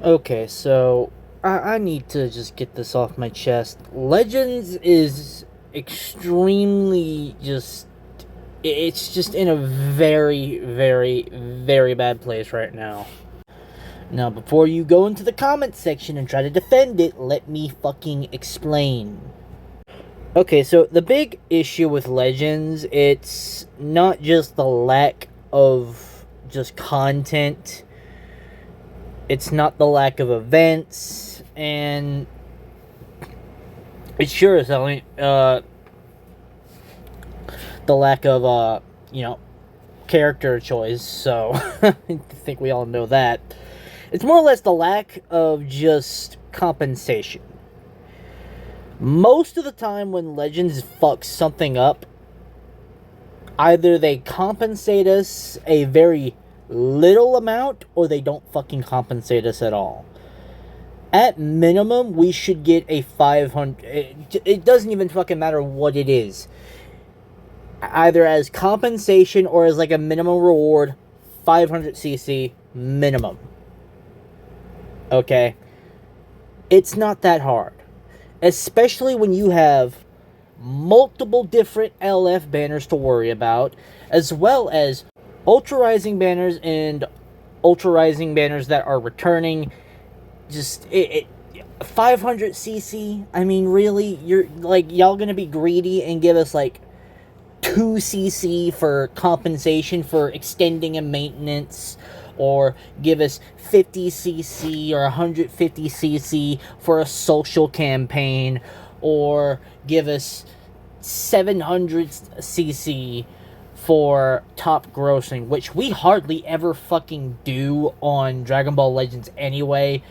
Okay, so I need to just get this off my chest. Legends is extremely just. It's just in a very, very, very bad place right now. Now, before you go into the comment section and try to defend it, let me fucking explain. Okay, so the big issue with Legends, it's not just the lack of just content, it's not the lack of events, and it sure is only the lack of character choice. So I think we all know that. It's more or less the lack of just compensation. Most of the time when Legends fucks something up, either they compensate us a very little amount or they don't fucking compensate us at all. At minimum, we should get a 500. It doesn't even fucking matter what it is. Either as compensation or as like a minimum reward, 500cc minimum. Okay? It's not that hard. Especially when you have multiple different LF banners to worry about, as well as Ultra Rising banners and Ultra Rising banners that are returning. Just 500cc. I mean, really, you're like, y'all gonna be greedy and give us like 2cc for compensation for extending a maintenance, or give us 50cc or 150cc for a social campaign, or give us 700cc for top grossing, which we hardly ever fucking do on Dragon Ball Legends anyway.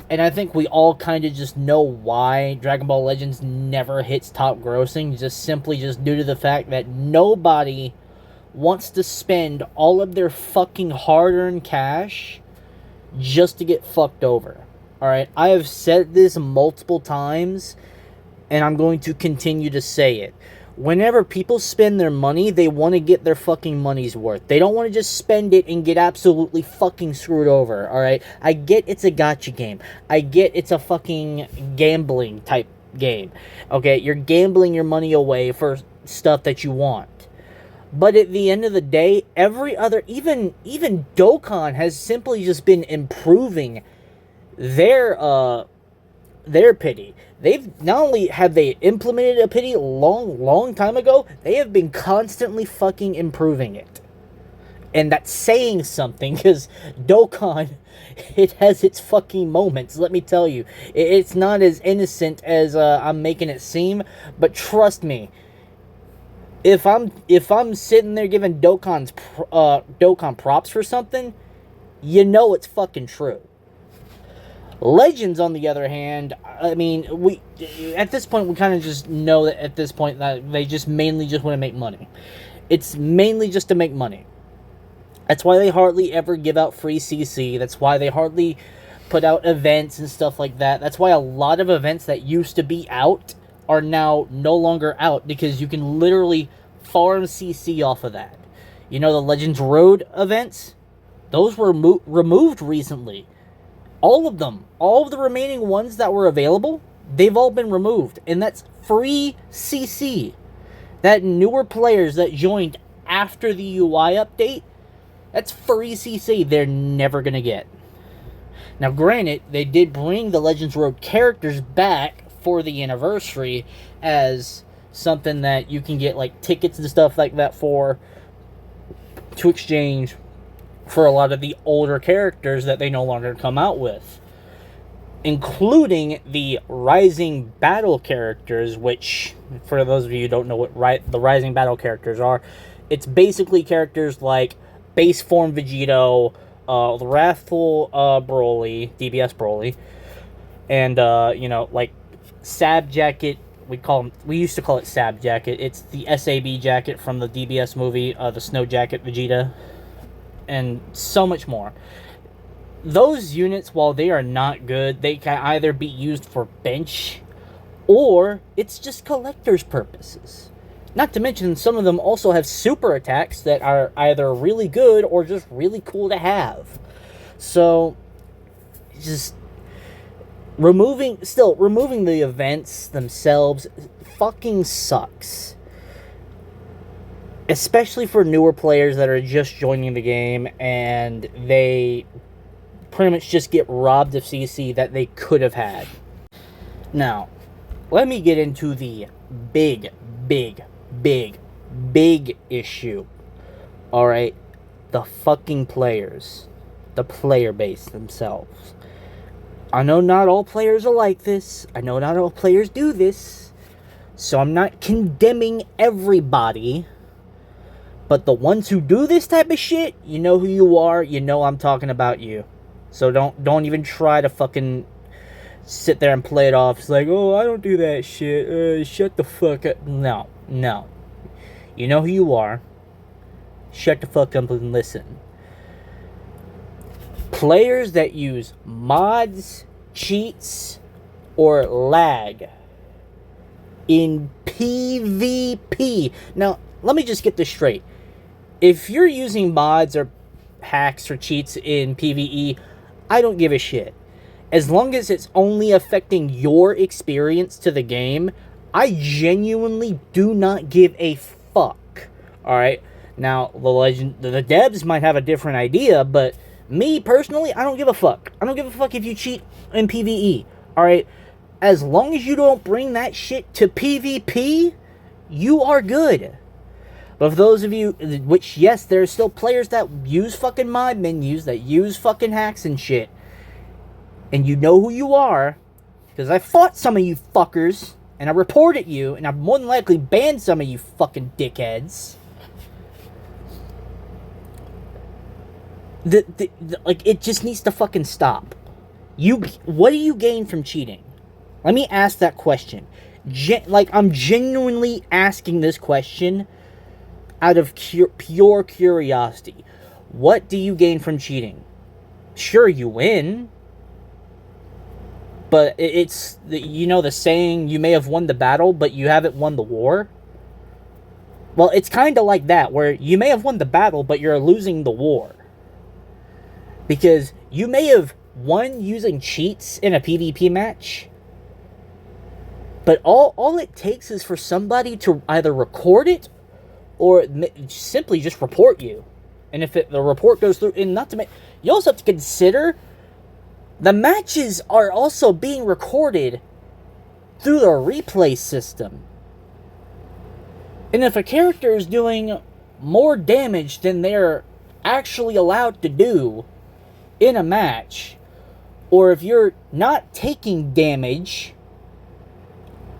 And I think we all kind of just know why Dragon Ball Legends never hits top grossing, just simply just due to the fact that nobody wants to spend all of their fucking hard-earned cash just to get fucked over. Alright, I have said this multiple times, and I'm going to continue to say it. Whenever people spend their money, they want to get their fucking money's worth. They don't want to just spend it and get absolutely fucking screwed over, alright? I get it's a gacha game. I get it's a fucking gambling type game. Okay, you're gambling your money away for stuff that you want. But at the end of the day, every other, even Dokkan has simply just been improving their pity. They've not only have they implemented a pity long time ago, they have been constantly fucking improving it. And that's saying something, because Dokkan, it has its fucking moments, let me tell you. It's not as innocent as I'm making it seem, but trust me, if I'm sitting there giving Dokkan props for something, you know it's fucking true. Legends, on the other hand, I mean, at this point, we kind of just know that at this point that they just mainly just want to make money. It's mainly just to make money. That's why they hardly ever give out free CC. That's why they hardly put out events and stuff like that. That's why a lot of events that used to be out are now no longer out, because you can literally farm CC off of that. You know, the Legends Road events? Those were removed recently. All of them. All of the remaining ones that were available, they've all been removed. And that's free CC. That newer players that joined after the UI update, that's free CC they're never going to get. Now, granted, they did bring the Legends Road characters back for the anniversary as something that you can get, like, tickets and stuff like that for, to exchange for a lot of the older characters that they no longer come out with, including the Rising Battle characters, which, for those of you who don't know what the Rising Battle characters are, it's basically characters like Base Form Vegito, the Wrathful Broly, DBS Broly, and, like Sab Jacket. We used to call it Sab Jacket. It's the SAB jacket from the DBS movie, the Snow Jacket Vegeta, and so much more. Those units, while they are not good, they can either be used for bench, or it's just collector's purposes. Not to mention, some of them also have super attacks that are either really good or just really cool to have. So, just, removing the events themselves fucking sucks. Especially for newer players that are just joining the game and they pretty much just get robbed of CC that they could have had. Now, let me get into the big issue. Alright? The fucking players. The player base themselves. I know not all players are like this. I know not all players do this. So I'm not condemning everybody. But the ones who do this type of shit, you know who you are. You know I'm talking about you. So don't even try to fucking sit there and play it off. It's like, oh, I don't do that shit. Shut the fuck up. No. You know who you are. Shut the fuck up and listen. Players that use mods, cheats, or lag in PvP. Now, let me just get this straight. If you're using mods or hacks or cheats in PvE, I don't give a shit. As long as it's only affecting your experience to the game, I genuinely do not give a fuck. Alright? Now, the devs might have a different idea, but me, personally, I don't give a fuck. I don't give a fuck if you cheat in PvE. Alright? As long as you don't bring that shit to PvP, you are good. But for those of you, which, yes, there are still players that use fucking mod menus, that use fucking hacks and shit, and you know who you are, because I fought some of you fuckers, and I reported you, and I've more than likely banned some of you fucking dickheads. Like, it just needs to fucking stop. What do you gain from cheating? Let me ask that question. I'm genuinely asking this question out of pure curiosity. What do you gain from cheating? Sure, you win. But it's, the saying, you may have won the battle, but you haven't won the war. Well, it's kind of like that, where you may have won the battle, but you're losing the war. Because you may have won using cheats in a PvP match, but all it takes is for somebody to either record it or simply just report you. And if the report goes through, and you also have to consider the matches are also being recorded through the replay system. And if a character is doing more damage than they're actually allowed to do in a match, or if you're not taking damage,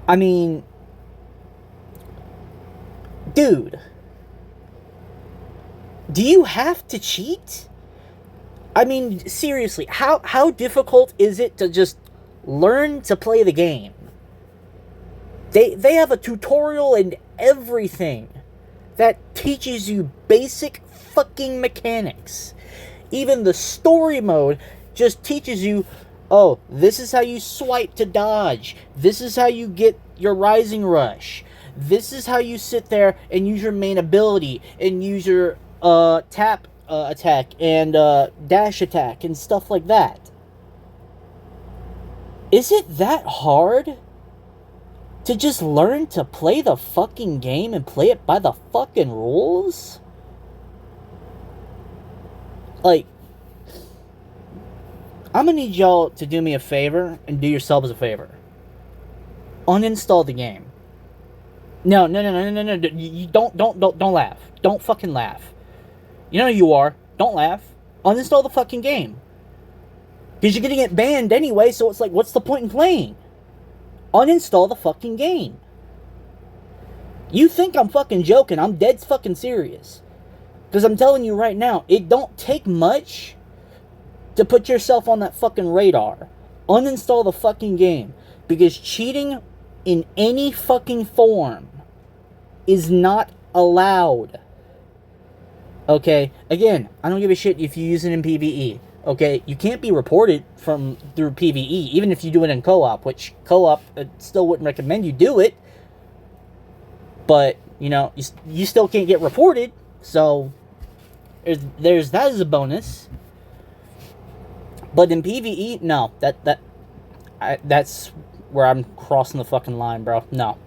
I mean, dude, do you have to cheat? I mean, seriously, how difficult is it to just learn to play the game? They have a tutorial and everything that teaches you basic fucking mechanics. Even the story mode just teaches you, oh, this is how you swipe to dodge. This is how you get your Rising Rush. This is how you sit there and use your main ability and use your tap attack and dash attack and stuff like that. Is it that hard to just learn to play the fucking game and play it by the fucking rules? Like, I'm gonna need y'all to do me a favor and do yourselves a favor. Uninstall the game. No. You don't laugh. Don't fucking laugh. You know who you are. Don't laugh. Uninstall the fucking game. Because you're gonna get banned anyway, so it's like, what's the point in playing? Uninstall the fucking game. You think I'm fucking joking. I'm dead fucking serious. Because I'm telling you right now, it don't take much to put yourself on that fucking radar. Uninstall the fucking game. Because cheating in any fucking form is not allowed. Okay? Again, I don't give a shit if you use it in PvE. Okay? You can't be reported through PvE, even if you do it in co-op, which co-op still wouldn't recommend you do it. But, you still can't get reported, so there's that as a bonus. But in PvE, no, That's where I'm crossing the fucking line, bro. No.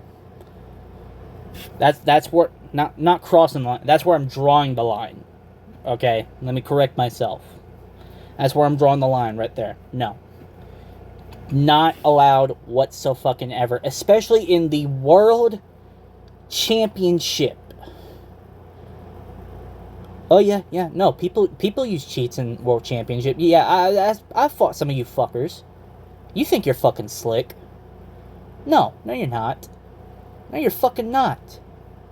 That's where not crossing the line. That's where I'm drawing the line. Okay, let me correct myself. That's where I'm drawing the line right there. No. Not allowed whatsoever, especially in the World Championship. Oh yeah, no, people use cheats in World Championship. Yeah, I fought some of you fuckers. You think you're fucking slick. No, you're not. No, you're fucking not.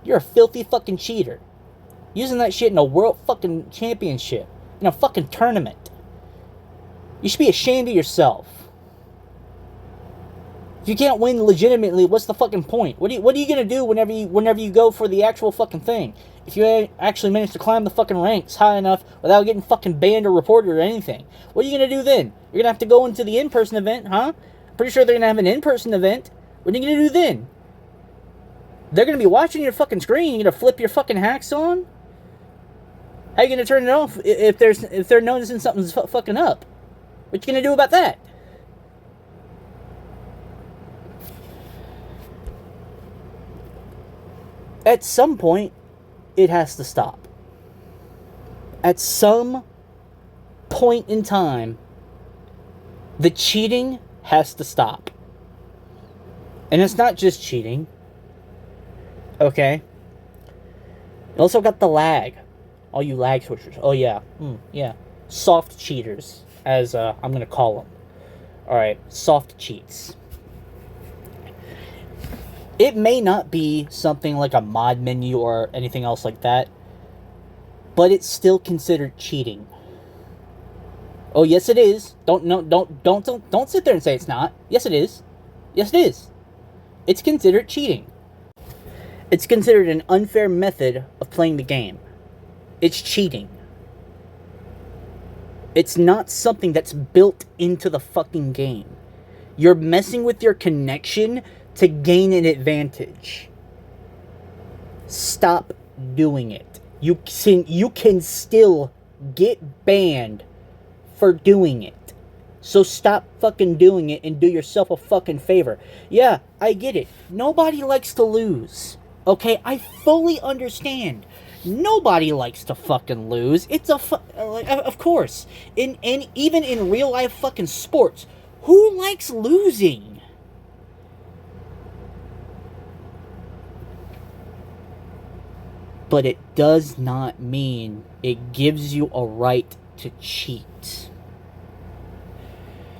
You're a filthy fucking cheater. Using that shit in a World fucking Championship. In a fucking tournament. You should be ashamed of yourself. If you can't win legitimately, what's the fucking point? What are you gonna do whenever you go for the actual fucking thing? If you actually manage to climb the fucking ranks high enough without getting fucking banned or reported or anything, what are you gonna do then? You're gonna have to go into the in-person event, huh? Pretty sure they're gonna have an in-person event. What are you gonna do then? They're gonna be watching your fucking screen. You're gonna flip your fucking hacks on. How are you gonna turn it off if they're noticing something's fucking up? What you gonna do about that? At some point, it has to stop. At some point in time, the cheating has to stop. And it's not just cheating. Okay? You also got the lag. All you lag switchers. Oh, yeah. Yeah. Soft cheaters, as I'm going to call them. Alright, soft cheats. It may not be something like a mod menu or anything else like that, but it's still considered cheating. Oh, yes it is. Don't sit there and say it's not. Yes it is. Yes it is. It's considered cheating. It's considered an unfair method of playing the game. It's cheating. It's not something that's built into the fucking game. You're messing with your connection to gain an advantage. Stop doing it. You can still get banned for doing it. So stop fucking doing it and do yourself a fucking favor. Yeah, I get it. Nobody likes to lose. Okay, I fully understand. Nobody likes to fucking lose. It's of course. Even in real life fucking sports, who likes losing? But it does not mean it gives you a right to cheat.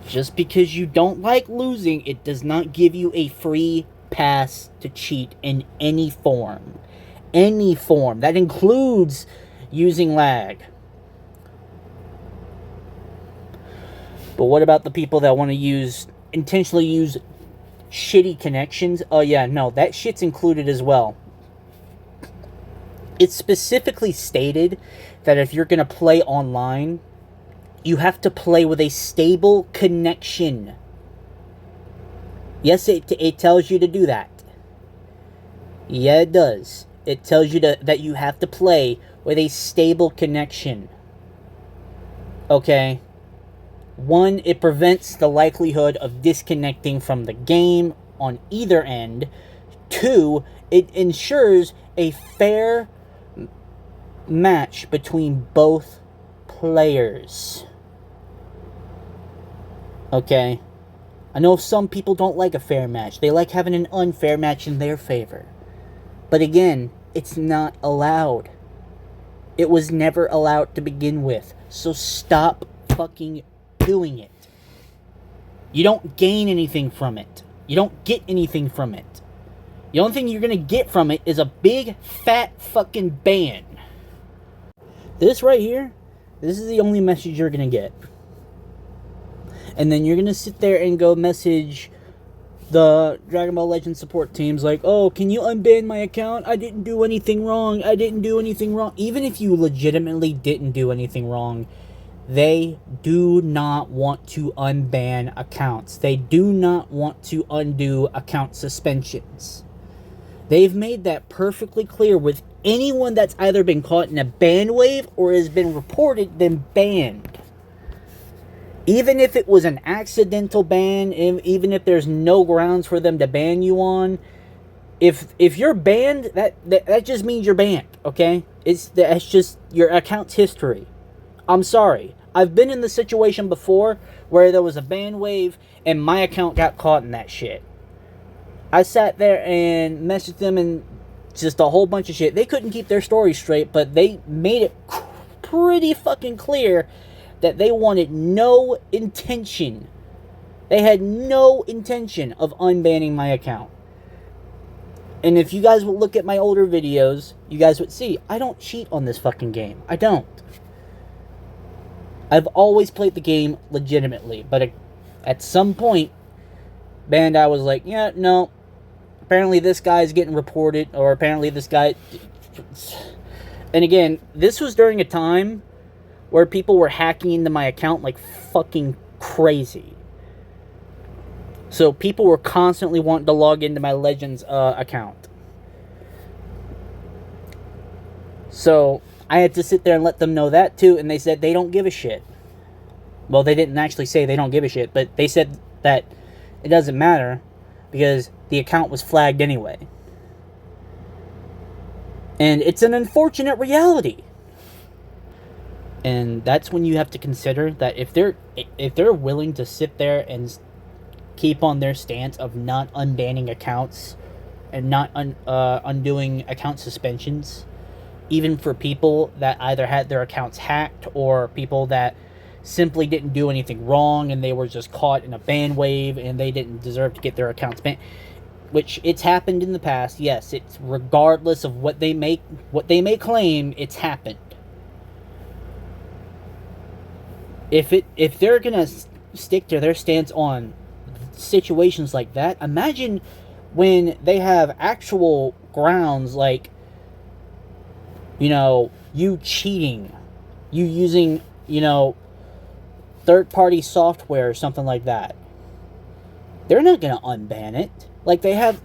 Just because you don't like losing, it does not give you a free pass to cheat in any form. Any form. That includes using lag. But what about the people that want to intentionally use shitty connections? Oh yeah, no, that shit's included as well. It's specifically stated that if you're going to play online, you have to play with a stable connection. Yes, it tells you to do that. Yeah, it does. It tells you that you have to play with a stable connection. Okay? 1, it prevents the likelihood of disconnecting from the game on either end. 2, it ensures a fair match between both players. Okay? I know some people don't like a fair match. They like having an unfair match in their favor. But again, it's not allowed. It was never allowed to begin with. So stop fucking doing it. You don't gain anything from it. You don't get anything from it. The only thing you're gonna get from it is a big, fat fucking ban. This right here, this is the only message you're gonna get. And then you're gonna sit there and go message the Dragon Ball Legends support teams like, oh, can you unban my account? I didn't do anything wrong. I didn't do anything wrong. Even if you legitimately didn't do anything wrong, they do not want to unban accounts. They do not want to undo account suspensions. They've made that perfectly clear with anyone that's either been caught in a ban wave or has been reported then banned. Even if it was an accidental ban, even if there's no grounds for them to ban you on, if you're banned, that just means you're banned, okay? That's just your account's history. I'm sorry. I've been in the situation before where there was a ban wave and my account got caught in that shit. I sat there and messaged them and just a whole bunch of shit. They couldn't keep their story straight, but they made it pretty fucking clear that they wanted no intention. They had no intention of unbanning my account. And if you guys would look at my older videos, you guys would see, I don't cheat on this fucking game. I don't. I've always played the game legitimately, but at some point, Bandai was like, yeah, no, apparently this guy's getting reported, or apparently this guy... And again, this was during a time where people were hacking into my account like fucking crazy. So people were constantly wanting to log into my Legends account. So I had to sit there and let them know that too, and they said they don't give a shit. Well, they didn't actually say they don't give a shit, but they said that it doesn't matter because the account was flagged anyway. And it's an unfortunate reality. And that's when you have to consider that if they're willing to sit there and keep on their stance of not unbanning accounts and not undoing account suspensions, even for people that either had their accounts hacked or people that simply didn't do anything wrong and they were just caught in a ban wave and they didn't deserve to get their accounts banned, which it's happened in the past. Yes, it's regardless of what they may claim, it's happened. If they're gonna stick to their stance on situations like that, imagine when they have actual grounds like, you know, you cheating, you using, you know, third-party software or something like that. They're not gonna unban it. Like they have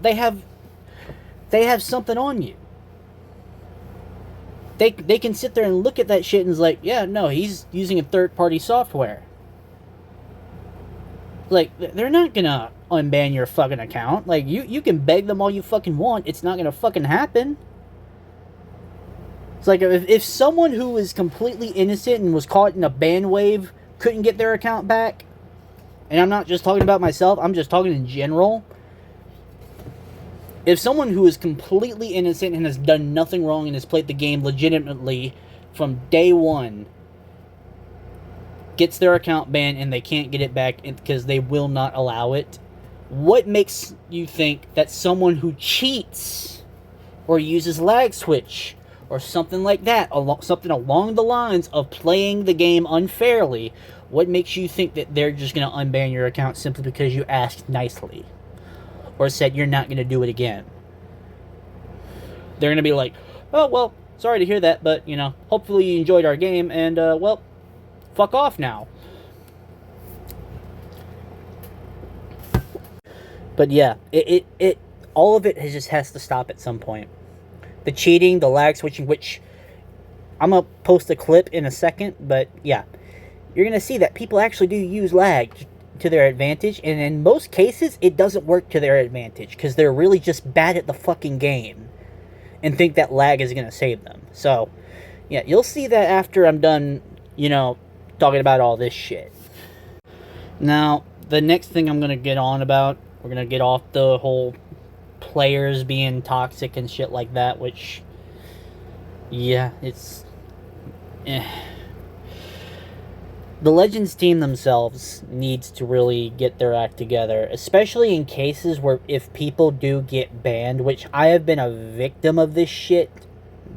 something on you. They can sit there and look at that shit and is like, yeah, no, he's using a third-party software. Like, they're not gonna unban your fucking account. Like, you can beg them all you fucking want. It's not gonna fucking happen. It's like, if someone who is completely innocent and was caught in a ban wave couldn't get their account back, and I'm not just talking about myself, I'm just talking in general. If someone who is completely innocent and has done nothing wrong and has played the game legitimately from day one gets their account banned and they can't get it back because they will not allow it, what makes you think that someone who cheats or uses lag switch or something like that, something along the lines of playing the game unfairly, what makes you think that they're just going to unban your account simply because you asked nicely? Or said you're not going to do it again? They're going to be like, oh, well, sorry to hear that, but, you know, hopefully you enjoyed our game, and, well, fuck off now. But yeah, it all of it just has to stop at some point. The cheating, the lag switching, which I'm going to post a clip in a second, but yeah, you're going to see that people actually do use lag to their advantage, and in most cases, it doesn't work to their advantage, because they're really just bad at the fucking game, and think that lag is going to save them. So, yeah, you'll see that after I'm done, you know, talking about all this shit. Now, the next thing I'm going to get on about, we're going to get off the whole players being toxic and shit like that, which, yeah, it's... The Legends team themselves needs to really get their act together, especially in cases where if people do get banned, which I have been a victim of this shit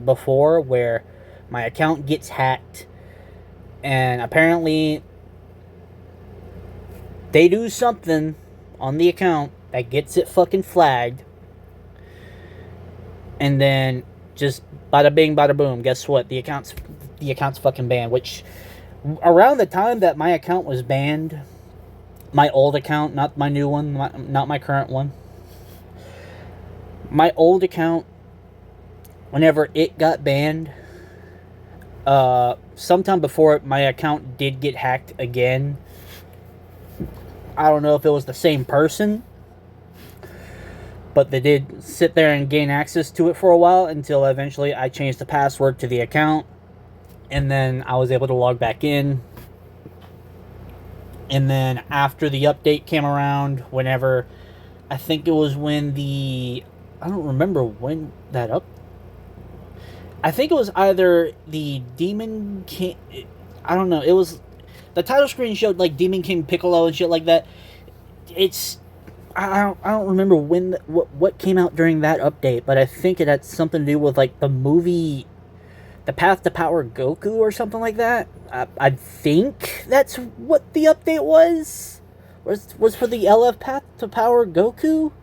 before, where my account gets hacked, and apparently they do something on the account that gets it fucking flagged, and then just bada bing bada boom, guess what, the account's fucking banned. Which around the time that my account was banned, my old account, not my new one, not my current one, my old account, whenever it got banned, sometime before my account did get hacked again, I don't know if it was the same person, but they did sit there and gain access to it for a while until eventually I changed the password to the account, and then I was able to log back in. And then after the update came around, whenever, I think it was when I don't remember when that up. I think it was either the Demon King. I don't know. It was the title screen showed like Demon King Piccolo and shit like that. It's I don't remember when what came out during that update, but I think it had something to do with like the movie, The Path to Power Goku or something like that. I think that's what the update was. Was for the LF Path to Power Goku.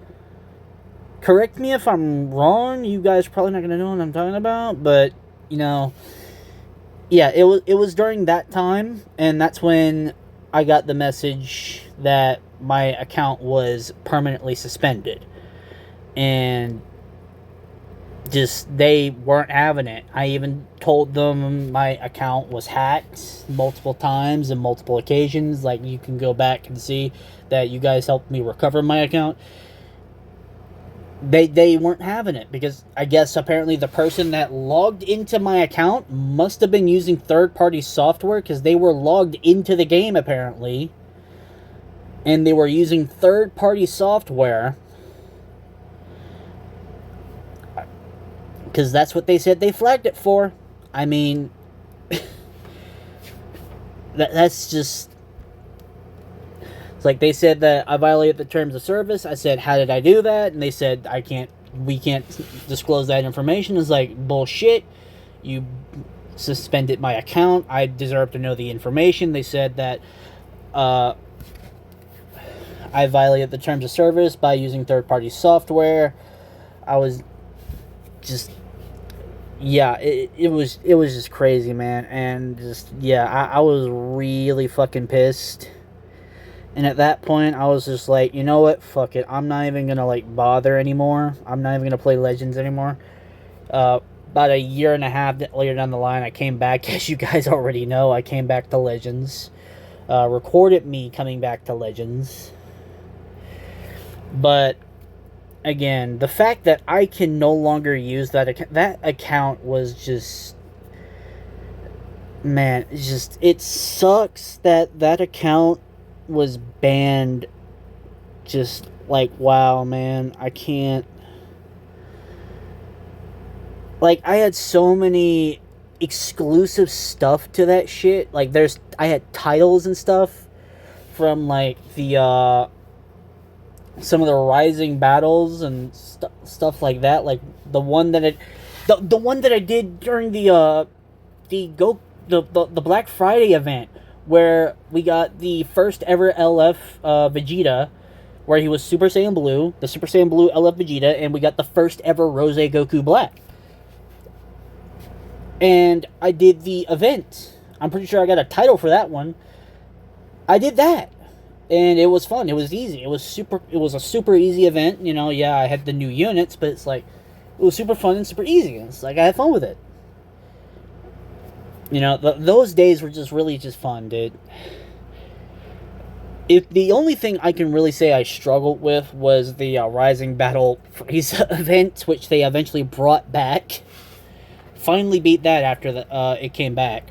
Correct me if I'm wrong. You guys are probably not gonna know what I'm talking about, but you know, yeah, it was during that time, and that's when I got the message that my account was permanently suspended, and just they weren't having it. I even told them my account was hacked multiple times and multiple occasions. Like, you can go back and see that you guys helped me recover my account. They weren't having it because I guess apparently the person that logged into my account must have been using third-party software, because they were logged into the game apparently, and they were using third-party software, because that's what they said they flagged it for. I mean, that's just... It's like they said that I violated the terms of service. I said, how did I do that? And they said, we can't disclose that information. It's like, bullshit. You suspended my account. I deserve to know the information. They said that I violated the terms of service by using third-party software. I was just... Yeah, it was just crazy, man. And just, yeah, I was really fucking pissed. And at that point, I was just like, you know what? Fuck it. I'm not even going to, like, bother anymore. I'm not even going to play Legends anymore. About a year and a half later down the line, I came back. As you guys already know, I came back to Legends. Recorded me coming back to Legends. But, again, the fact that I can no longer use that account was just... Man, it sucks that account was banned. Just like, wow, man, I can't... Like, I had so many exclusive stuff to that shit. Like, I had titles and stuff from, like, the, some of the Rising battles and stuff like that. Like, the one that the one that I did during the Black Friday event, where we got the first ever LF Vegeta, where he was Super Saiyan Blue, the Super Saiyan Blue LF Vegeta, and we got the first ever Rose Goku Black. And I did the event. I'm pretty sure I got a title for that one. I did that. And it was fun. It was easy. It was a super easy event. You know, yeah, I had the new units, but it's like, it was super fun and super easy. It's like, I had fun with it. You know, those days were just really just fun, dude. If the only thing I can really say I struggled with was the Rising Battle Frieza event, which they eventually brought back. Finally beat that after it came back.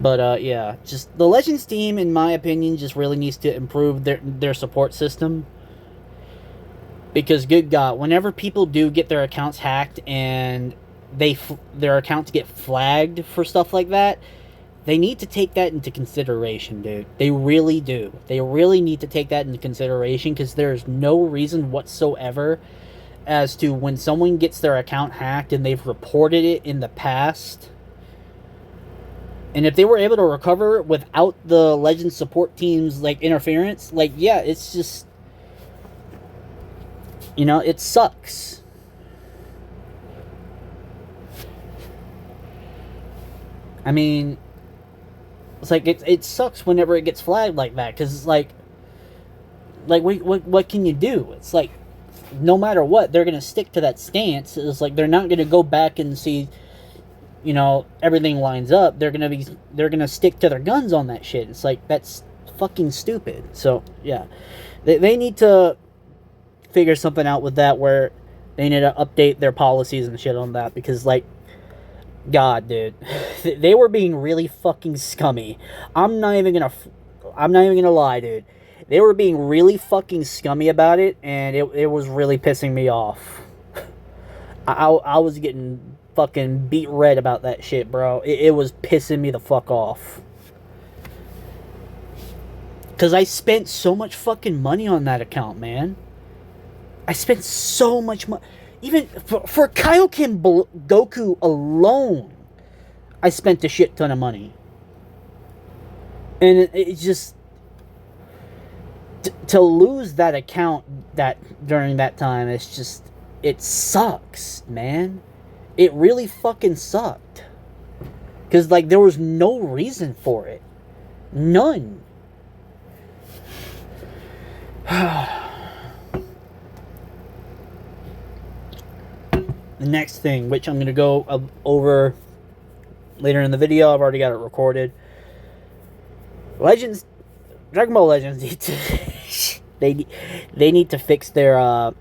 But yeah, just the Legends team, in my opinion, just really needs to improve their support system. Because, good God, whenever people do get their accounts hacked and their accounts get flagged for stuff like that, they need to take that into consideration, dude. They really do. They really need to take that into consideration, because there's no reason whatsoever as to when someone gets their account hacked and they've reported it in the past, and if they were able to recover without the Legends support team's, like, interference, like, yeah, it's just, you know, it sucks. I mean, it's like, it sucks whenever it gets flagged like that, because it's like what can you do? It's like, no matter what, they're going to stick to that stance. It's like, they're not going to go back and see, you know, everything lines up. They're going to stick to their guns on that shit. It's like, that's fucking stupid. So yeah, they need to figure something out with that, where they need to update their policies and shit on that, because like, God, dude, they were being really fucking scummy. I'm not even gonna lie, dude. They were being really fucking scummy about it, and it was really pissing me off. I was getting fucking beat red about that shit, bro. It was pissing me the fuck off. Because I spent so much fucking money on that account, man. I spent so much money. Even for Kaioken Goku alone, I spent a shit ton of money. And it just... to lose that account during that time, it's just... it sucks, man. It really fucking sucked. Because, like, there was no reason for it. None. The next thing, which I'm going to go over later in the video, I've already got it recorded. Dragon Ball Legends need to... they need to fix their,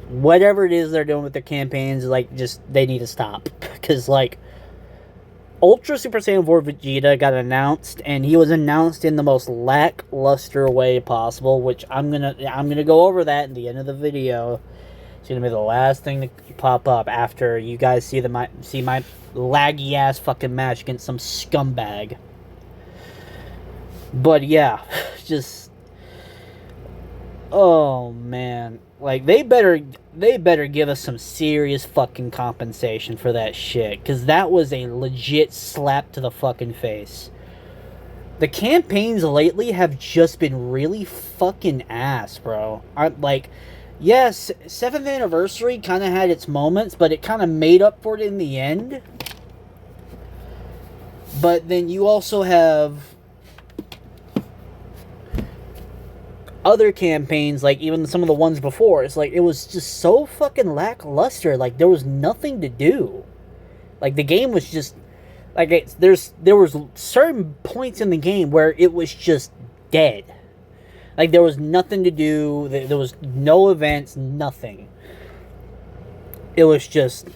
whatever it is they're doing with their campaigns. Like, just, they need to stop. Because, like, Ultra Super Saiyan 4 Vegeta got announced, and he was announced in the most lackluster way possible, which I'm gonna go over that in the end of the video. It's gonna be the last thing to pop up after you guys see my laggy ass fucking match against some scumbag. But yeah, just, oh man, like, they better give us some serious fucking compensation for that shit, because that was a legit slap to the fucking face. The campaigns lately have just been really fucking ass, bro. Yes, 7th anniversary kind of had its moments, but it kind of made up for it in the end. But then you also have other campaigns, like even some of the ones before. It's like, it was just so fucking lackluster. Like, there was nothing to do. Like, the game was just, like, there was certain points in the game where it was just dead. Like, there was nothing to do. There was no events, nothing. It was just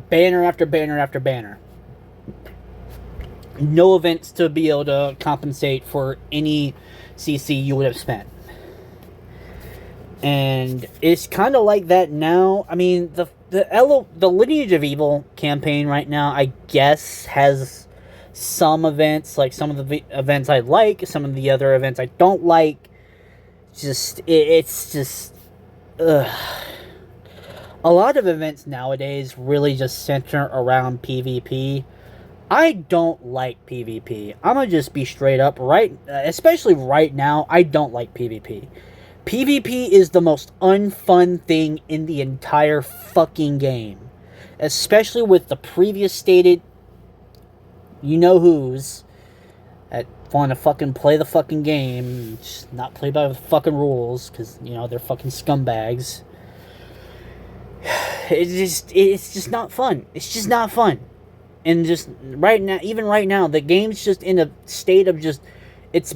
banner after banner after banner. No events to be able to compensate for any CC you would have spent. And it's kind of like that now. I mean, the Lineage of Evil campaign right now, I guess, has some events. Like, some of the events I like, some of the other events I don't like. It's just... ugh. A lot of events nowadays really just center around PvP. I don't like PvP. I'm gonna just be straight up, especially right now, I don't like PvP. PvP is the most unfun thing in the entire fucking game. Especially with the previous stated you-know-whos that want to fucking play the fucking game, just not play by the fucking rules, because, you know, they're fucking scumbags. It's just not fun. It's just not fun. And just even right now, the game's just in a state of just, it's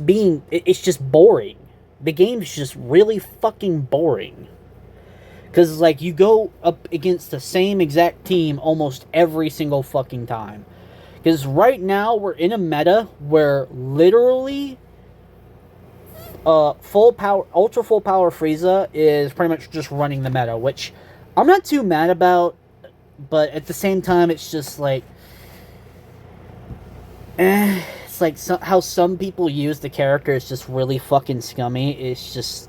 just boring. The game's just really fucking boring. Because, like, you go up against the same exact team almost every single fucking time. Because right now, we're in a meta where literally ultra full power Frieza is pretty much just running the meta, which I'm not too mad about, but at the same time, it's just like, it's like how some people use the character is just really fucking scummy. It's just,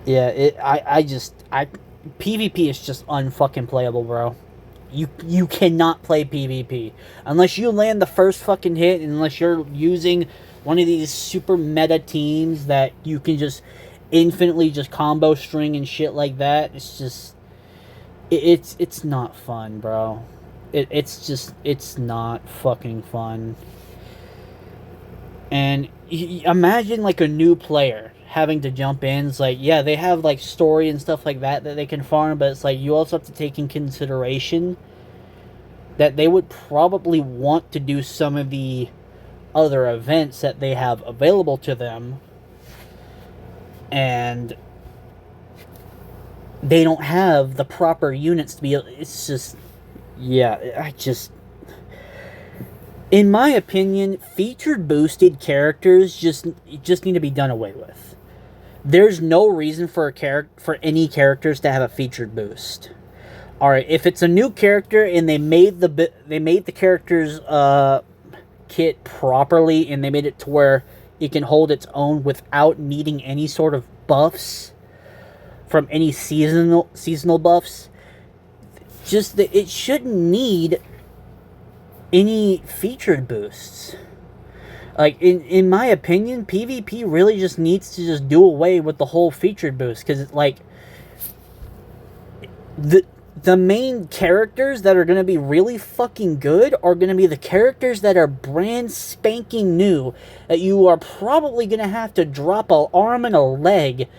yeah, PvP is just unfucking playable, bro. You cannot play PvP unless you land the first fucking hit, and unless you're using one of these super meta teams that you can just infinitely just combo string and shit like that. It's just, it's not fun, bro. It's not fucking fun. And imagine, like, a new player having to jump in. It's like, yeah, they have, like, story and stuff like that they can farm, but it's like, you also have to take in consideration that they would probably want to do some of the other events that they have available to them, and they don't have the proper units to be. It's just, yeah, in my opinion, featured boosted characters just need to be done away with. There's no reason for any characters to have a featured boost. All right, if it's a new character and they made the character's kit properly and they made it to where it can hold its own without needing any sort of buffs from any seasonal buffs, just that it shouldn't need any featured boosts. Like, in my opinion, PvP really just needs to just do away with the whole featured boost, because like the main characters that are going to be really fucking good are going to be the characters that are brand spanking new, that you are probably going to have to drop an arm and a leg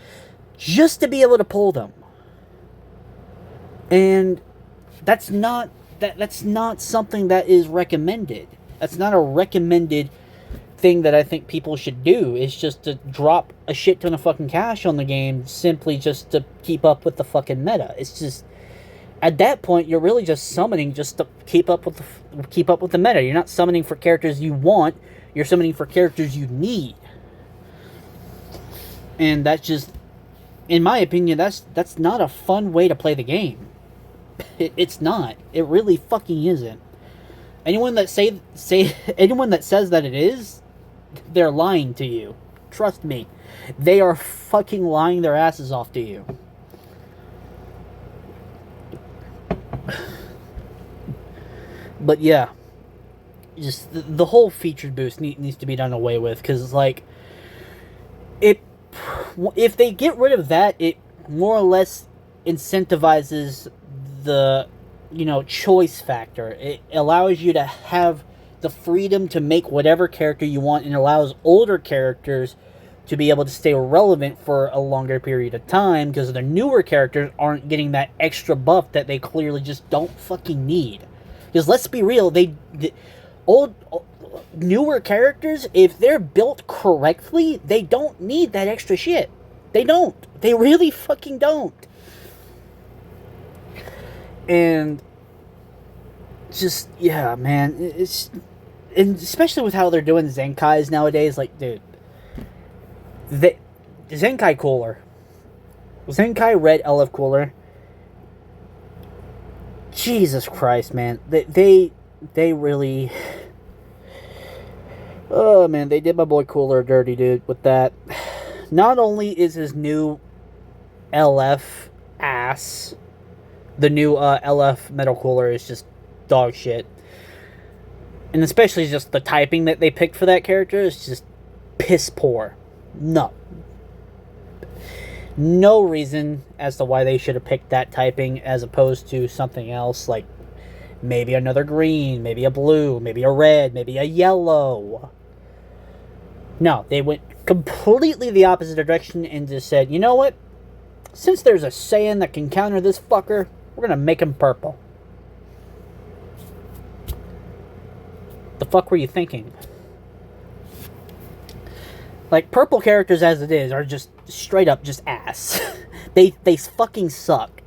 just to be able to pull them. And that's not something that is recommended. That's not a recommended thing that I think people should do. Is just to drop a shit ton of fucking cash on the game simply just to keep up with the fucking meta. It's just, at that point, you're really just summoning just to keep up with the meta. You're not summoning for characters you want. You're summoning for characters you need. And that's just, in my opinion, that's not a fun way to play the game. It's not. It really fucking isn't. Anyone that anyone that says that it is, they're lying to you. Trust me. They are fucking lying their asses off to you. But yeah, just the whole featured boost needs to be done away with, because like, if they get rid of that, it more or less incentivizes the, choice factor. It allows you to have the freedom to make whatever character you want, and allows older characters to be able to stay relevant for a longer period of time, because the newer characters aren't getting that extra buff that they clearly just don't fucking need. Because let's be real, the newer characters, if they're built correctly, they don't need that extra shit. They don't. They really fucking don't. And just, yeah, man, and especially with how they're doing Zenkais nowadays, like, dude, Zenkai Cooler, Zenkai Red LF Cooler, Jesus Christ, man, they really, oh man, they did my boy Cooler dirty, dude, with that. Not only is his new LF ass, the new LF Metal Cooler is just dog shit, and especially just the typing that they picked for that character is just piss poor. No reason as to why they should have picked that typing as opposed to something else, like maybe another green, maybe a blue, maybe a red, maybe a yellow. No, they went completely the opposite direction and just said, you know what? Since there's a Saiyan that can counter this fucker, we're gonna make him purple. The fuck were you thinking? Like, purple characters as it is are just straight up just ass. they fucking suck.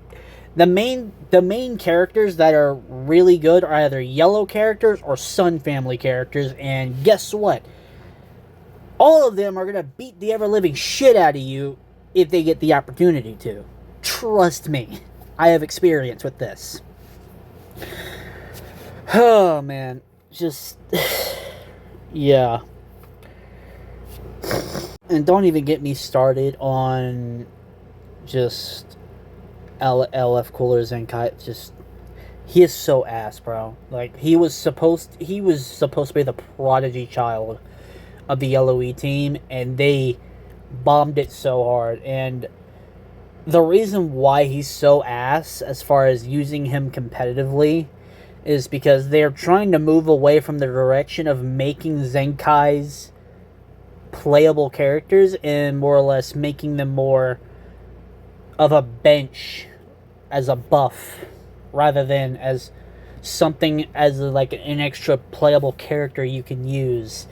The main characters that are really good are either yellow characters or Sun family characters, and guess what? All of them are gonna beat the ever-living shit out of you if they get the opportunity to. Trust me. I have experience with this. Oh, man. Just, yeah. And don't even get me started on just LF Cooler Zenkai. Just, he is so ass, bro. Like, he was supposed to be the prodigy child of the LOE team, and they bombed it so hard. And the reason why he's so ass as far as using him competitively is because they're trying to move away from the direction of making Zenkais playable characters and more or less making them more of a bench as a buff rather than as something as like an extra playable character you can use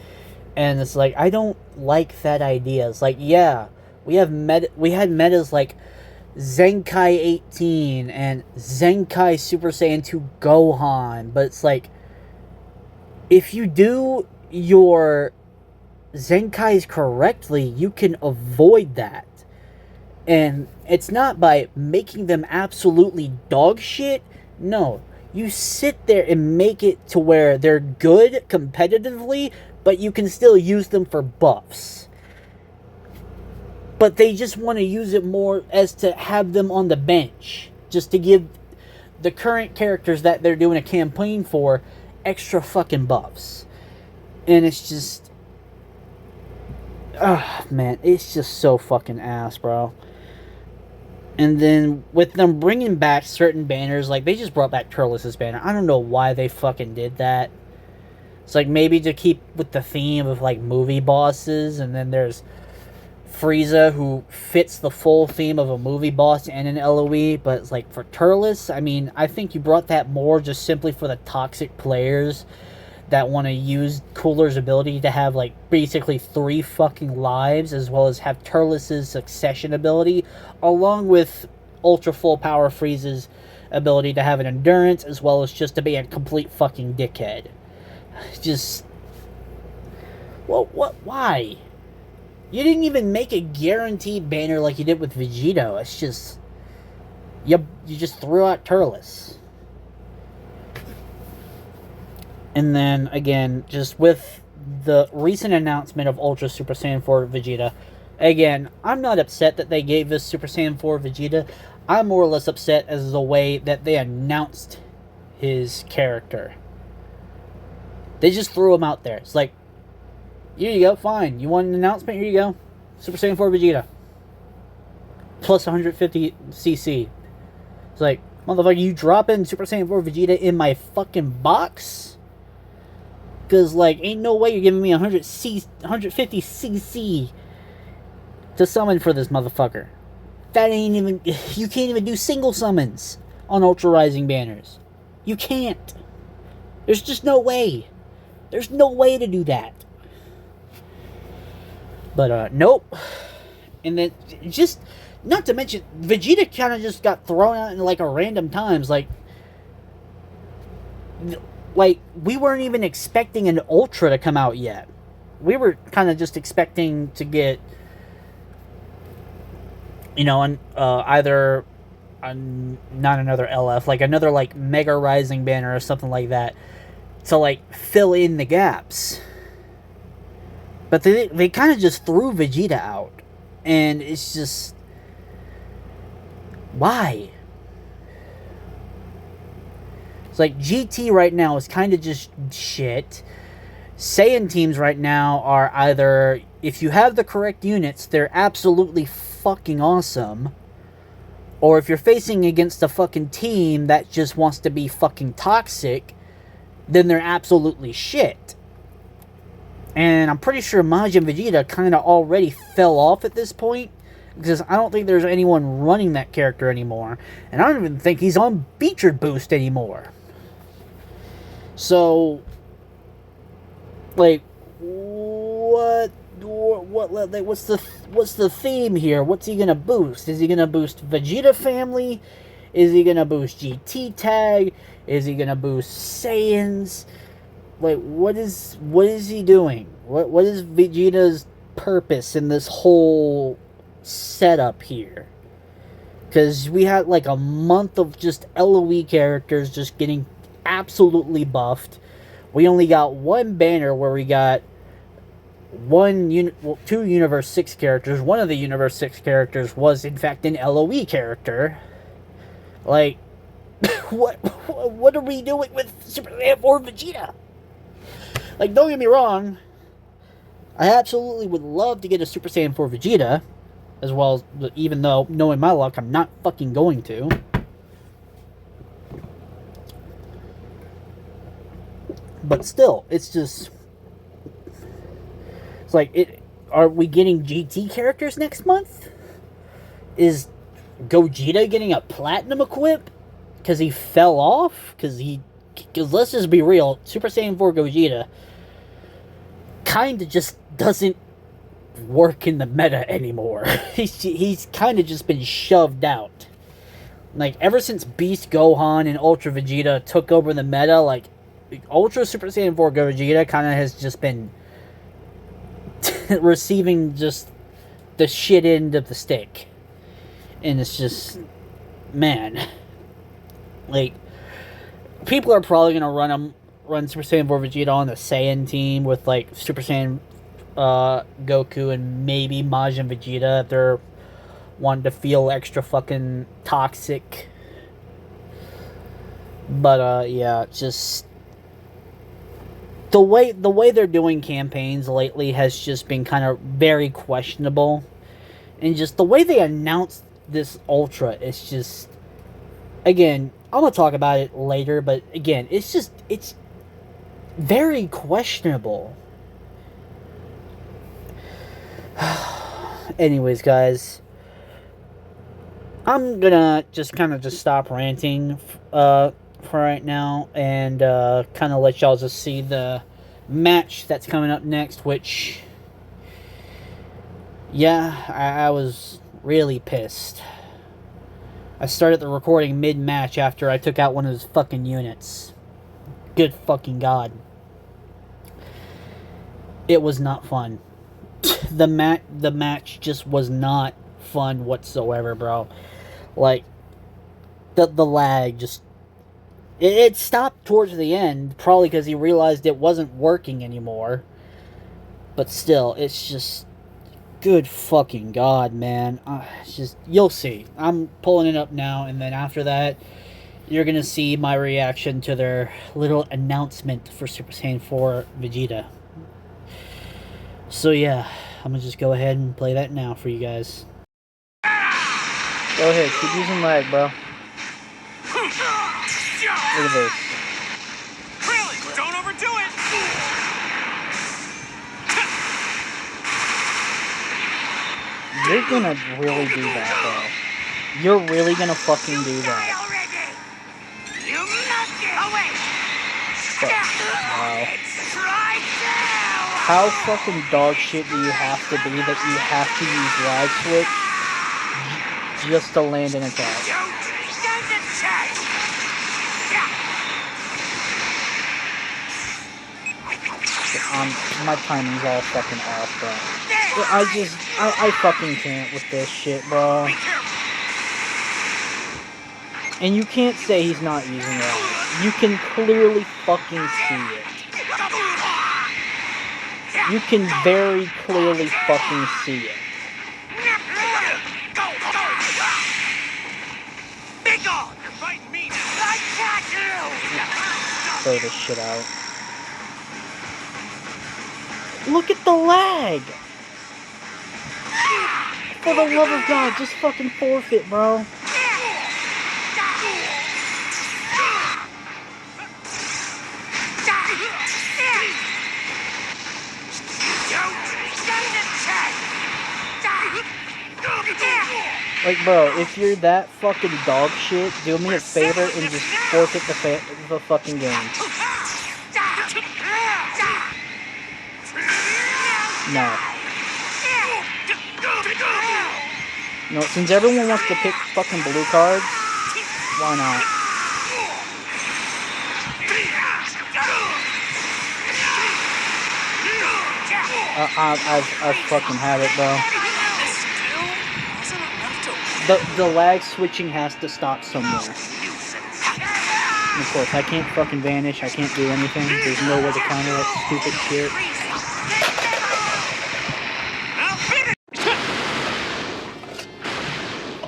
And it's like, I don't like that idea. It's like, yeah, we had metas like Zenkai 18 and Zenkai Super Saiyan 2 Gohan, but it's like, if you do your Zenkais correctly, you can avoid that. And it's not by making them absolutely dog shit. No, you sit there and make it to where they're good competitively, but you can still use them for buffs. But they just want to use it more as to have them on the bench, just to give the current characters that they're doing a campaign for extra fucking buffs. And it's just, man, it's just so fucking ass, bro. And then with them bringing back certain banners, like they just brought back Turles' banner. I don't know why they fucking did that. It's like maybe to keep with the theme of like movie bosses, and then there's Frieza, who fits the full theme of a movie boss and an LOE, but it's like for Turles, I mean, I think you brought that more just simply for the toxic players that want to use Cooler's ability to have like basically 3 fucking lives, as well as have Turles' succession ability, along with Ultra Full Power Frieza's ability to have an endurance, as well as just to be a complete fucking dickhead. Just, what, why? You didn't even make a guaranteed banner like you did with Vegito. It's just, you just threw out Turles. And then, again, just with the recent announcement of Ultra Super Saiyan 4 Vegeta, again, I'm not upset that they gave this Super Saiyan 4 Vegeta. I'm more or less upset as the way that they announced his character. They just threw him out there. It's like, here you go, fine. You want an announcement? Here you go. Super Saiyan 4 Vegeta. Plus 150 CC. It's like, motherfucker, you dropping Super Saiyan 4 Vegeta in my fucking box? Because, like, ain't no way you're giving me 150 CC to summon for this motherfucker. That ain't even... You can't even do single summons on Ultra Rising banners. You can't. There's just no way. There's no way to do that. But, nope. And then, just... Not to mention, Vegeta kind of just got thrown out in, like, a random times. Like, we weren't even expecting an Ultra to come out yet. We were kind of just expecting to get, you know, either not another LF, like another like Mega Rising banner or something like that to like fill in the gaps. But they kind of just threw Vegeta out, and it's just, why? It's like GT right now is kind of just shit. Saiyan teams right now are either, if you have the correct units, they're absolutely fucking awesome. Or if you're facing against a fucking team that just wants to be fucking toxic, then they're absolutely shit. And I'm pretty sure Majin Vegeta kind of already fell off at this point, because I don't think there's anyone running that character anymore. And I don't even think he's on Featured Boost anymore. So, like, what's the theme here? What's he gonna boost? Is he gonna boost Vegeta Family? Is he gonna boost GT Tag? Is he gonna boost Saiyans? Like, what is he doing? What is Vegeta's purpose in this whole setup here? Because we had like a month of just LOE characters just getting absolutely buffed. We only got one banner where we got two Universe 6 characters. One of the Universe 6 characters was in fact an LOE character. Like, what are we doing with Super Saiyan 4 Vegeta? Like, don't get me wrong, I absolutely would love to get a Super Saiyan 4 Vegeta, as well as, even though, knowing my luck, I'm not fucking going to. But still, it's just, it's like, are we getting GT characters next month? Is Gogeta getting a platinum equip because he fell off? Because let's just be real, Super Saiyan 4 Gogeta kind of just doesn't work in the meta anymore. He's kind of just been shoved out. Like, ever since Beast Gohan and Ultra Vegeta took over the meta, like, Ultra Super Saiyan 4 Gogeta kind of has just been receiving just the shit end of the stick. And it's just, man. Like, people are probably going to run Super Saiyan 4 Vegeta on the Saiyan team with, like, Super Saiyan Goku and maybe Majin Vegeta if they're wanting to feel extra fucking toxic. But, yeah, just the way they're doing campaigns lately has just been kind of very questionable. And just the way they announced this Ultra is just, again, I'm going to talk about it later, but again, it's very questionable. Anyways, guys, I'm gonna just kind of just stop ranting for right now and kind of let y'all just see the match that's coming up next, which, yeah, I was really pissed. I started the recording mid-match after I took out one of his fucking units. Good fucking God. It was not fun. The match just was not fun whatsoever, bro. Like, the lag just... It stopped towards the end, probably because he realized it wasn't working anymore. But still, it's just... Good fucking God, man. It's just... You'll see. I'm pulling it up now, and then after that, you're gonna see my reaction to their little announcement for Super Saiyan 4 Vegeta. So yeah, I'm gonna just go ahead and play that now for you guys. Go ahead, keep using lag, bro. Look at this. Really? Don't overdo it! You're gonna really do that, bro. You're really gonna fucking do that. You must get away! Wow. How fucking dog shit do you have to be that you have to use lag switch just to land an attack? My timing's all fucking off, bro. I fucking can't with this shit, bro. And you can't say he's not using it. You can clearly fucking see it. You can very clearly fucking see it. Throw this shit out. Look at the lag! For the love of God, just fucking forfeit, bro. Like, bro, if you're that fucking dog shit, do me a favor and just forfeit the fucking game. No. No, since everyone wants to pick fucking blue cards, why not? I've fucking had it, bro. The lag switching has to stop somewhere. And of course, I can't fucking vanish. I can't do anything. There's no way to counter that stupid shit.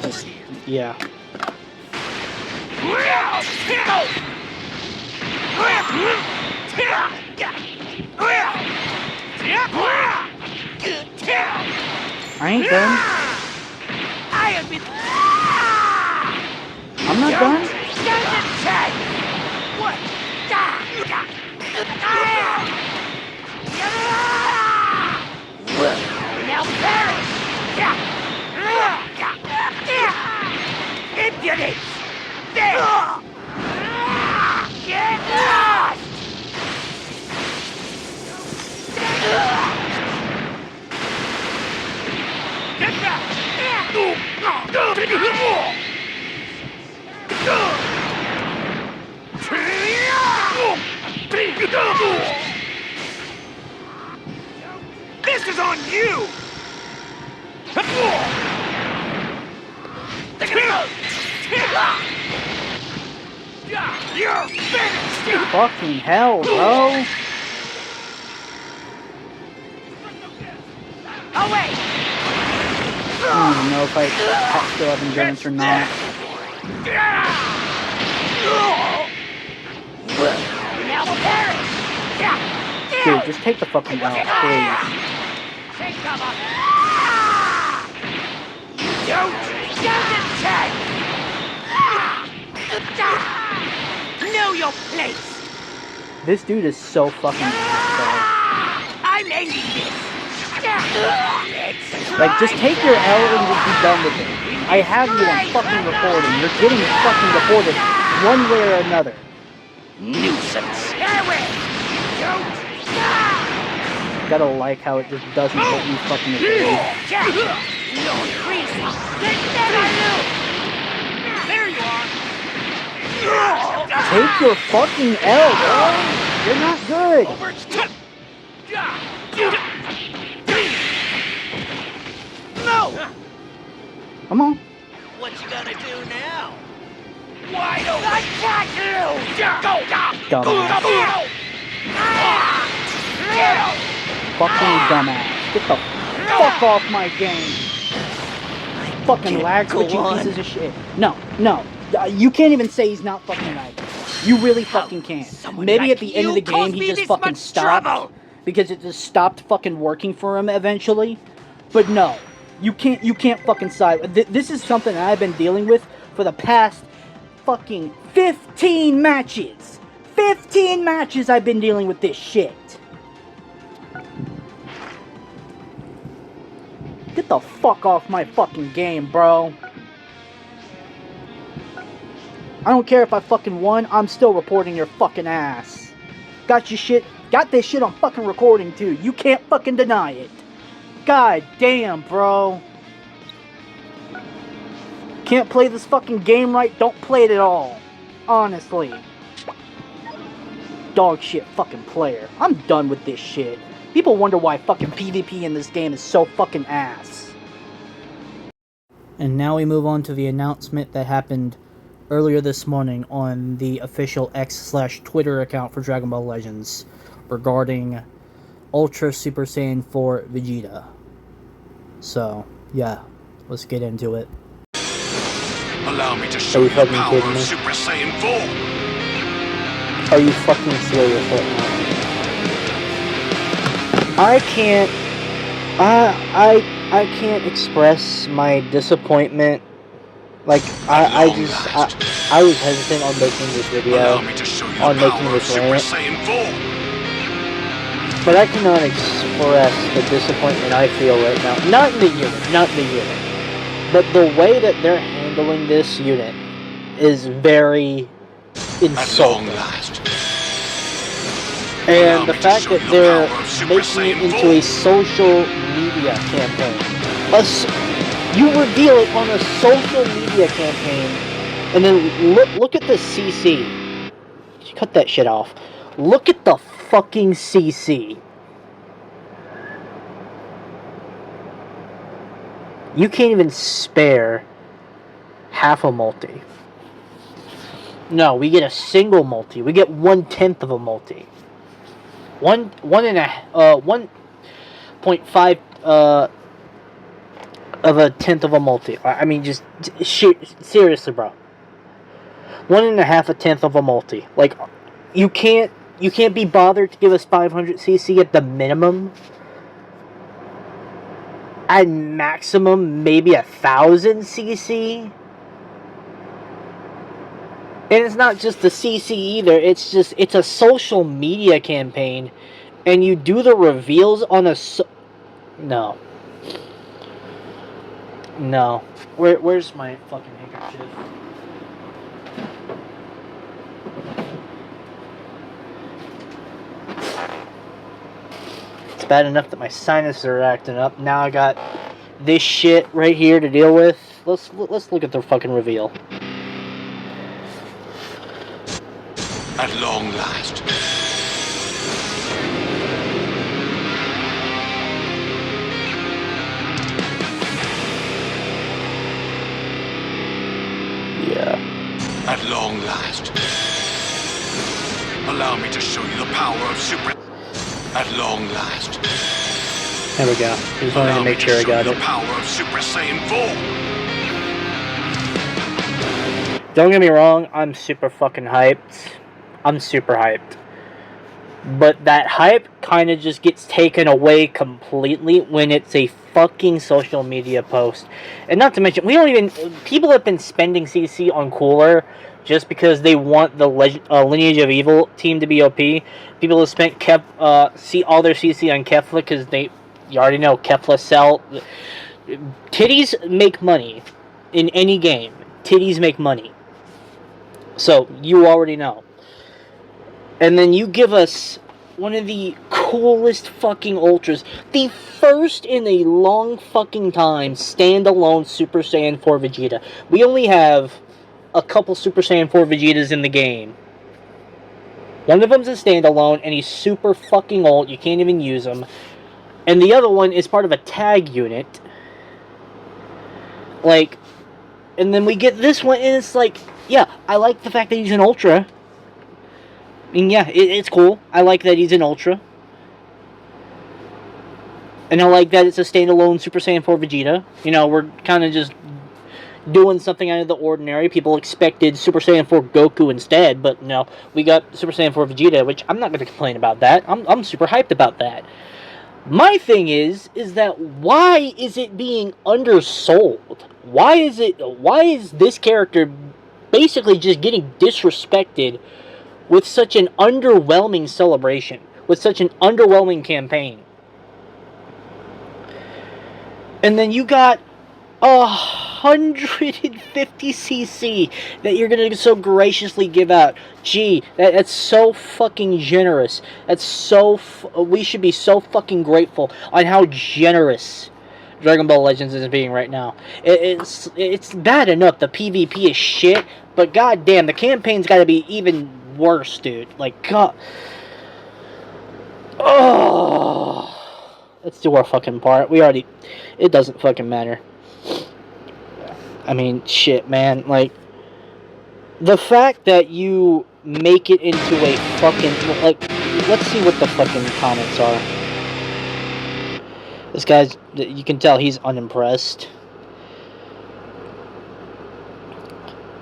Just, yeah. I ain't done. I'm not done. What? Now perish! Impudence! Get lost! This is on you! You're finished! Fucking hell, bro. Away! I don't even know if I still have endurance or not. Now perish! Dude, just take the fucking L, please. Take cover! Don't attack! Know your place! This dude is so fucking bad, I'm ending this! Like, just take your L and just be done with it. I have you on fucking recording. You're getting fucking reported one way or another. Nuisance! Away! Don't! Gotta like how it just doesn't let you fucking evade. Jack! You're crazy! Get that on you! There you are! Take your fucking L, bro! You're not good! No! Come on. What you gonna do now? Wide open! I got you! Go! Dumbass. Fucking dumbass. Get the fuck off my game. Fucking lag switching pieces of shit. No. You can't even say he's not fucking lagging. You really fucking can't. Maybe at the end of the game he just fucking stopped. Because it just stopped fucking working for him eventually. But no. You can't fucking side. This is something that I've been dealing with for the past fucking 15 matches. 15 matches I've been dealing with this shit. Get the fuck off my fucking game, bro. I don't care if I fucking won, I'm still reporting your fucking ass. Got this shit on fucking recording too. You can't fucking deny it. God damn, bro. Can't play this fucking game right, don't play it at all. Honestly. Dog shit fucking player. I'm done with this shit. People wonder why fucking PvP in this game is so fucking ass. And now we move on to the announcement that happened earlier this morning on the official X/Twitter account for Dragon Ball Legends regarding Ultra Super Saiyan 4 Vegeta. So, yeah, let's get into it. Allow me to show you the power of Super Saiyan 4! Are you fucking serious right now? I can't express my disappointment. Like, I was hesitant on making this video, on making this rant, but I cannot express the disappointment I feel right now. Not in the unit, but the way that they're handling this unit is very insulting. And the fact that they're making it into a social media campaign. You reveal it on a social media campaign, and then look at the CC. Cut that shit off. Look at the fucking CC. You can't even spare half a multi. No, we get a single multi. We get 1/10 of a multi. 1.5 of a tenth of a multi. I mean, just seriously, bro. 1.5 a tenth of a multi. Like, you can't be bothered to give us 500 CC at the minimum. At maximum, maybe 1,000 CC. And it's not just the CC either. It's a social media campaign, and you do the reveals on a No. Where's my fucking handkerchief? It's bad enough that my sinuses are acting up. Now I got this shit right here to deal with. let's look at the fucking reveal. At long last. Yeah. At long last. Allow me to show you the power of Super... At long last. There we go. Just wanted to make sure I got it. The power of Super Saiyan 4. Don't get me wrong, I'm super fucking hyped. I'm super hyped. But that hype kind of just gets taken away completely when it's a fucking social media post. And not to mention, people have been spending CC on Cooler just because they want the Lineage of Evil team to be OP. People have spent all their CC on Kefla because you already know, Kefla sell. Titties make money in any game. Titties make money. So, you already know. And then you give us one of the coolest fucking Ultras. The first in a long fucking time standalone Super Saiyan 4 Vegeta. We only have a couple Super Saiyan 4 Vegetas in the game. One of them's a standalone, and he's super fucking old. You can't even use him. And the other one is part of a tag unit. Like, and then we get this one, and it's like, yeah, I like the fact that he's an Ultra. I mean, yeah, it's cool. I like that he's an Ultra. And I like that it's a standalone Super Saiyan 4 Vegeta. You know, we're kind of just doing something out of the ordinary. People expected Super Saiyan 4 Goku instead, but no, we got Super Saiyan 4 Vegeta, which I'm not going to complain about that. I'm super hyped about that. My thing is that why is it being undersold? Why is this character basically just getting disrespected with such an underwhelming celebration, with such an underwhelming campaign? And then you got 150cc that you're gonna so graciously give out. Gee, that's so fucking generous. That's so... we should be so fucking grateful on how generous Dragon Ball Legends is being right now. It's bad enough the PvP is shit, but goddamn, the campaign's gotta be even worse, dude. Like, God... oh... let's do our fucking part. It doesn't fucking matter. I mean, shit, man. Like, the fact that you make it into a fucking... like, let's see what the fucking comments are. This guy's... you can tell he's unimpressed.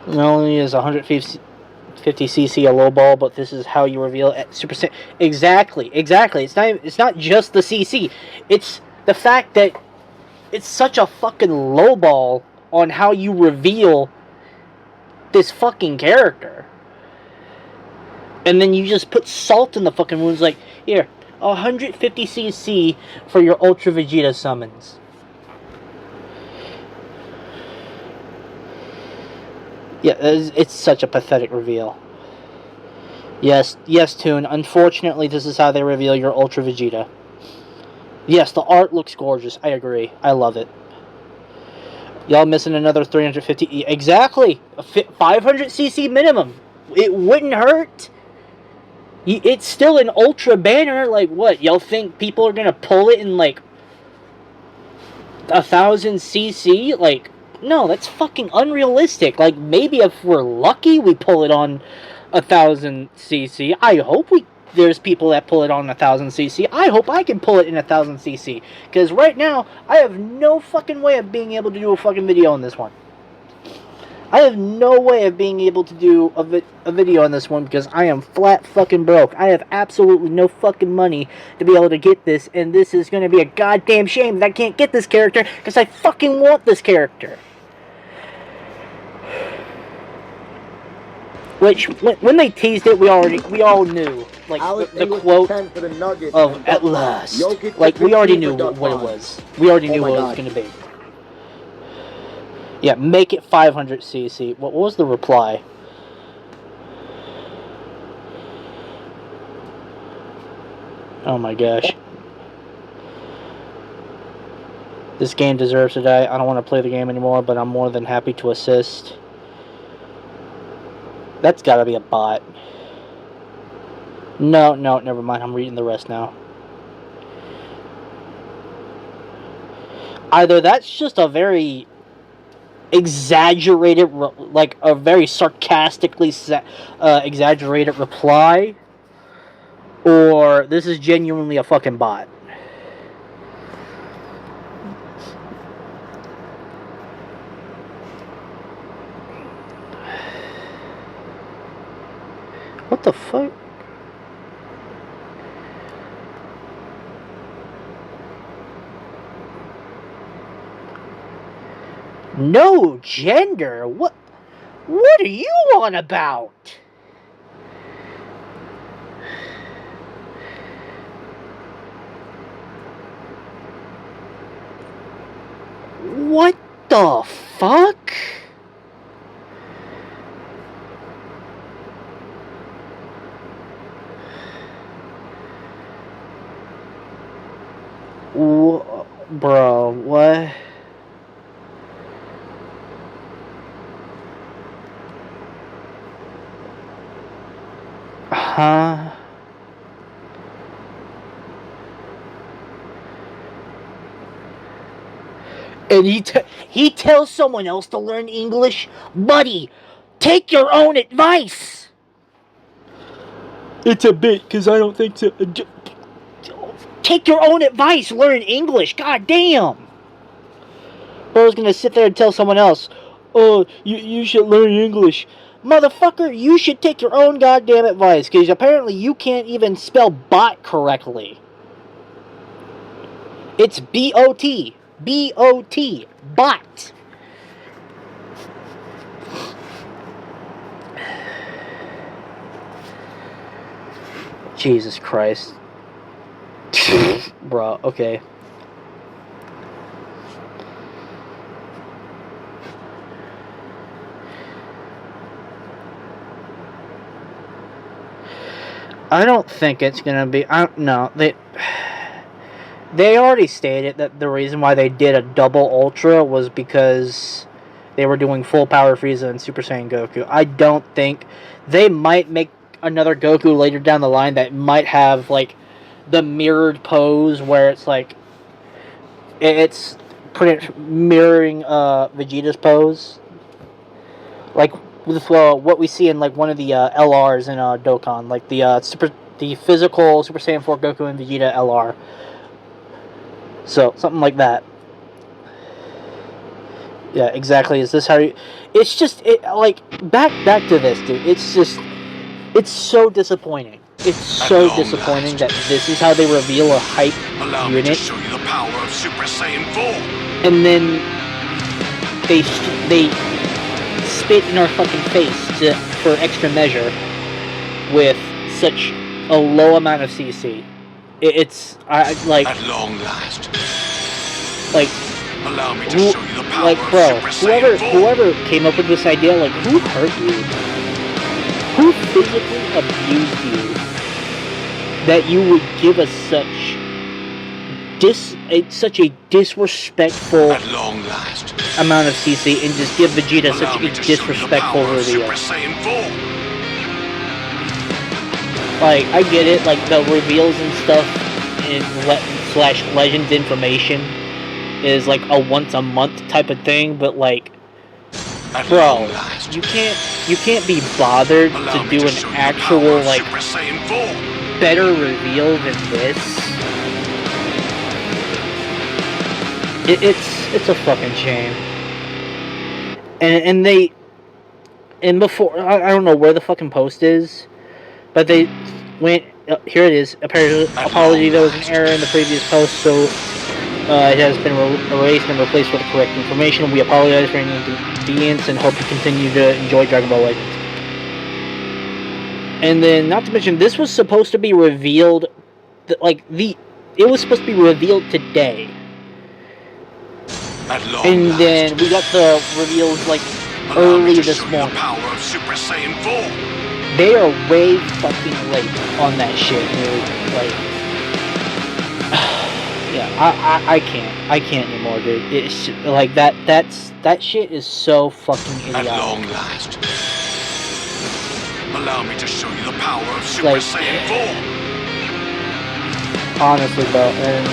Not only is 150cc a low ball, but this is how you reveal at Super Saiyan. Exactly. It's not just the CC. It's the fact that it's such a fucking low ball on how you reveal this fucking character. And then you just put salt in the fucking wounds, like, here, 150cc for your Ultra Vegeta summons. Yeah, it's such a pathetic reveal. Yes, Toon, unfortunately this is how they reveal your Ultra Vegeta. Yes, the art looks gorgeous, I agree, I love it. Y'all missing another 350... exactly! 500cc minimum! It wouldn't hurt! It's still an Ultra banner, like what? Y'all think people are gonna pull it in like 1000cc? Like, no, that's fucking unrealistic. Like, maybe if we're lucky we pull it on 1000cc. I hope there's people that pull it on 1000cc. I hope I can pull it in 1000cc. Because right now, I have no fucking way of being able to do a fucking video on this one. I have no way of being able to do a video on this one because I am flat fucking broke. I have absolutely no fucking money to be able to get this, and this is going to be a goddamn shame that I can't get this character because I fucking want this character. Which, when they teased it, we all knew. Like, the quote of "at last." Like, we already knew what it was. We already knew what it was going to be. Yeah, make it 500cc. What was the reply? Oh my gosh. This game deserves to die. I don't want to play the game anymore, but I'm more than happy to assist. That's gotta be a bot. No, never mind. I'm reading the rest now. Either that's just a very exaggerated, like a very sarcastically exaggerated reply, or this is genuinely a fucking bot. What the fuck? No gender? What are you on about? What the fuck? Bro, what? Huh? And he tells someone else to learn English? Buddy, take your own advice! It's a bit, because I don't think so. Take your own advice, learn English, god damn! Bro's gonna sit there and tell someone else, oh, you should learn English. Motherfucker, you should take your own goddamn advice, because apparently you can't even spell bot correctly. It's B-O-T. B-O-T. Bot. Jesus Christ. Bro, okay. I don't think it's gonna be. No, they already stated that the reason why they did a double Ultra was because they were doing full power Frieza and Super Saiyan Goku. I don't think they might make another Goku later down the line that might have like the mirrored pose where it's like it's pretty mirroring Vegeta's pose, like with what we see in like one of the LRs in Dokkan, like the physical Super Saiyan 4 Goku and Vegeta LR. So something like that. Yeah, exactly. Is this how you? It's just like back to this, dude. It's so disappointing. It's so disappointing that this is how they reveal a hype unit. Me to show you the power of Super Saiyan 4. And then they spit in our fucking face for extra measure with such a low amount of CC. It's like at long last. Like allow me to show you the power like bro, of Super Saiyan 4. whoever came up with this idea, like who hurt you? Who physically abused you that you would give us such a disrespectful at long last amount of CC and just give Vegeta such a disrespectful reveal? Like, I get it, like, the reveals and stuff in slash Legends information is, like, a once-a-month type of thing, but, like, bro, you can't be bothered to do an actual, like, better reveal than this. It's a fucking shame. And before, I don't know where the fucking post is, but they went, here it is, apology, there was an error in the previous post, so it has been erased and replaced with the correct information. We apologize for any inconvenience and hope you continue to enjoy Dragon Ball Legends. And then, not to mention, this was supposed to be revealed, it was supposed to be revealed today. And then we got the reveals, like, early this morning. They are way fucking late on that shit, dude. Like, Yeah, I can't anymore, dude. It's like that shit is so fucking At idiotic. long last. Allow me to show you the power of Super Like- Saiyan 4. Honestly, bro, and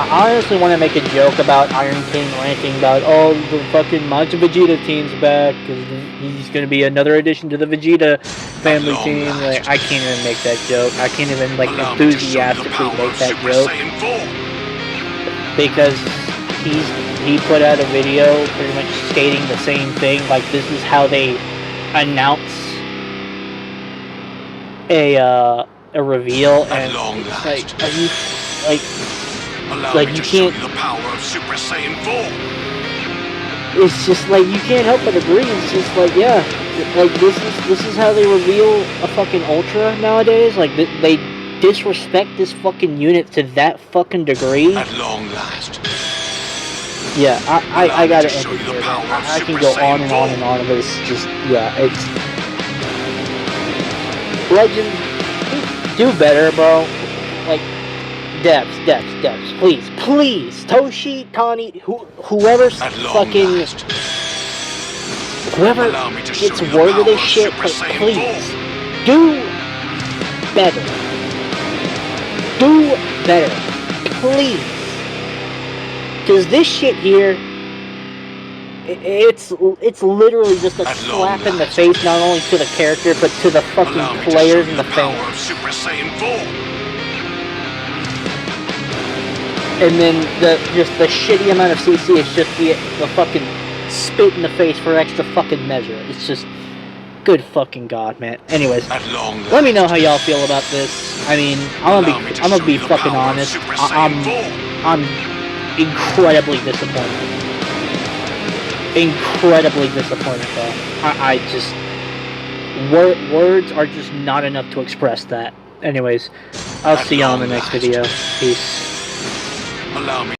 I honestly want to make a joke about Iron King ranting about, oh, the fucking Majin Vegeta team's back because he's gonna be another addition to the Vegeta family long team. last. Like, I can't even make that joke. I can't even like Allow me to show you the enthusiastically power make of that Super joke Saiyan 4. because he put out a video pretty much stating the same thing. Like, this is how they announce a reveal, At and long it's last. like, are you like? Allow Like, me you to show can't- you the power of Super Saiyan 4. It's just like you can't help but agree. It's just like, yeah, like this is how they reveal a fucking Ultra nowadays. Like they disrespect this fucking unit to that fucking degree. At long last. Yeah, I Allow me gotta to end show it you the here, power man. of I can Super go Saiyan on and on 4. and on, but it's just, yeah, it's Legend. Do better, bro. Like, Debs, please, Toshi, Tani, whoever's At long fucking, last. whoever Allow me to show gets you the word of power this of shit, Super like, Saiyan please, 4. do better. Do better. Please. Because this shit here, it's literally just a At long slap in the last. face, not only to the character, but to the fucking Allow me to players show and you the power fans. of Super Saiyan 4. And then the shitty amount of CC is just the fucking spit in the face for extra fucking measure. It's just good fucking god, man. Anyways, At long last. let me know how y'all feel about this. I mean, I'm Allow me to gonna show be you the fucking power of honest. Super Saiyan 4. I'm incredibly disappointed. Incredibly disappointed, bro. I just words are just not enough to express that. Anyways, I'll At see y'all in the long next last. video. Peace. Allow me